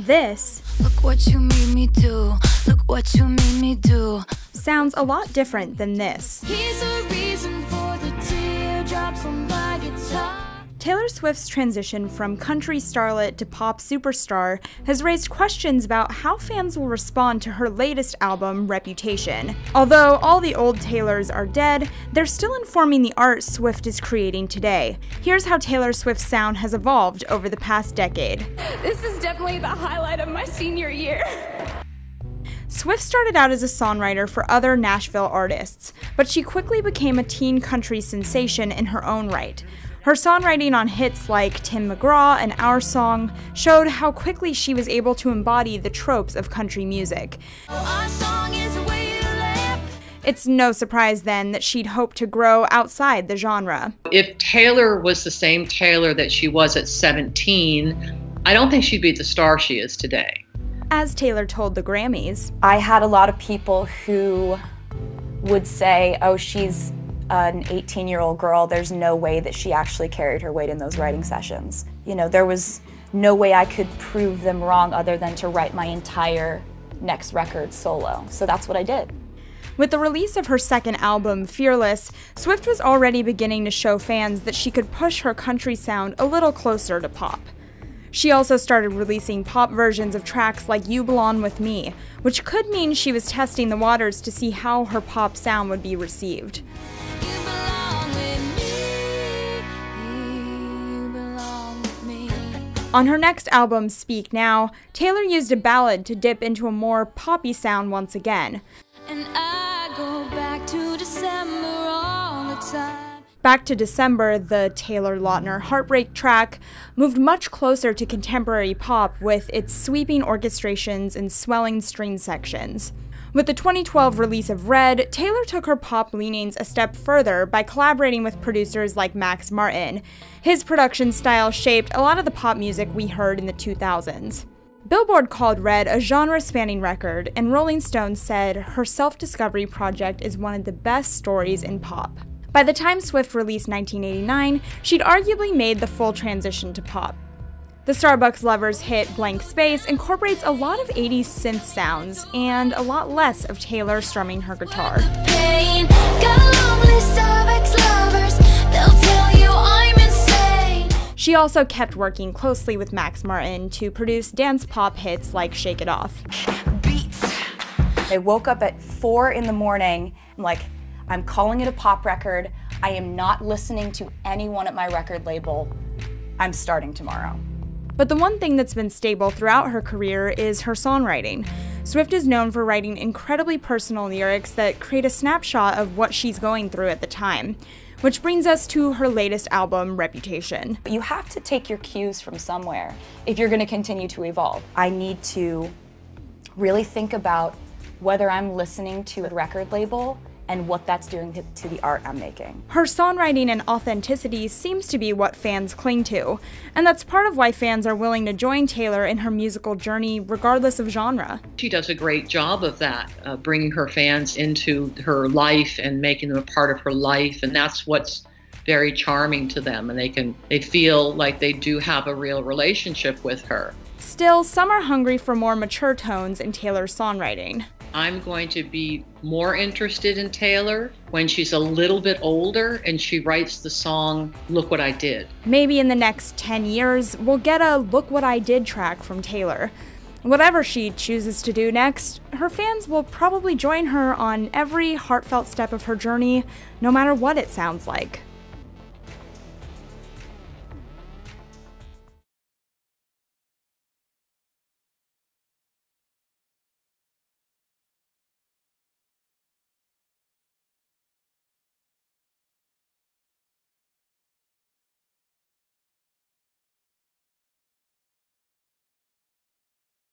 This Look what you made me do. Look what you made me do. sounds a lot different than this. Here's a reason for the teardrops on my guitar. Taylor Swift's transition from country starlet to pop superstar has raised questions about how fans will respond to her latest album, Reputation. Although all the old Taylors are dead, they're still informing the art Swift is creating today. Here's how Taylor Swift's sound has evolved over the past decade. This is definitely the highlight of my senior year. Swift started out as a songwriter for other Nashville artists, but she quickly became a teen country sensation in her own right. Her songwriting on hits like Tim McGraw and Our Song showed how quickly she was able to embody the tropes of country music. Our song is the way you live. It's no surprise then that she'd hoped to grow outside the genre. If Taylor was the same Taylor that she was at 17, I don't think she'd be the star she is today. As Taylor told the Grammys, I had a lot of people who would say, oh, she's an 18-year-old girl, there's no way that she actually carried her weight in those writing sessions. You know, there was no way I could prove them wrong other than to write my entire next record solo. So that's what I did. with the release of her second album, Fearless, Swift was already beginning to show fans that she could push her country sound a little closer to pop. She also started releasing pop versions of tracks like You Belong With Me, which could mean she was testing the waters to see how her pop sound would be received. On her next album, Speak Now, Taylor used a ballad to dip into a more poppy sound once again. And I go back to December all the time. Back to December, the Taylor Lautner Heartbreak track moved much closer to contemporary pop with its sweeping orchestrations and swelling string sections. With the 2012 release of Red, Taylor took her pop leanings a step further by collaborating with producers like Max Martin. His production style shaped a lot of the pop music we heard in the 2000s. Billboard called Red a genre-spanning record, and Rolling Stone said her self-discovery project is one of the best stories in pop. By the time Swift released 1989, she'd arguably made the full transition to pop. The Starbucks Lovers hit Blank Space incorporates a lot of 80s synth sounds and a lot less of Taylor strumming her guitar. Pain. Got a long list of ex-lovers. They'll tell you I'm insane. She also kept working closely with Max Martin to produce dance pop hits like Shake It Off. Beats. I woke up at 4 in the morning. I'm like, I'm calling it a pop record. I am not listening to anyone at my record label. I'm starting tomorrow. But the one thing that's been stable throughout her career is her songwriting. Swift is known for writing incredibly personal lyrics that create a snapshot of what she's going through at the time. Which brings us to her latest album, Reputation. You have to take your cues from somewhere if you're going to continue to evolve. I need to really think about whether I'm listening to a record label and what that's doing to the art I'm making. Her songwriting and authenticity seems to be what fans cling to, and that's part of why fans are willing to join Taylor in her musical journey regardless of genre. She does a great job of that, bringing her fans into her life and making them a part of her life, and that's what's very charming to them, and they feel like they do have a real relationship with her. Still, some are hungry for more mature tones in Taylor's songwriting. I'm going to be more interested in Taylor when she's a little bit older and she writes the song, Look What I Did. Maybe in the next 10 years, we'll get a Look What I Did track from Taylor. Whatever she chooses to do next, her fans will probably join her on every heartfelt step of her journey, no matter what it sounds like.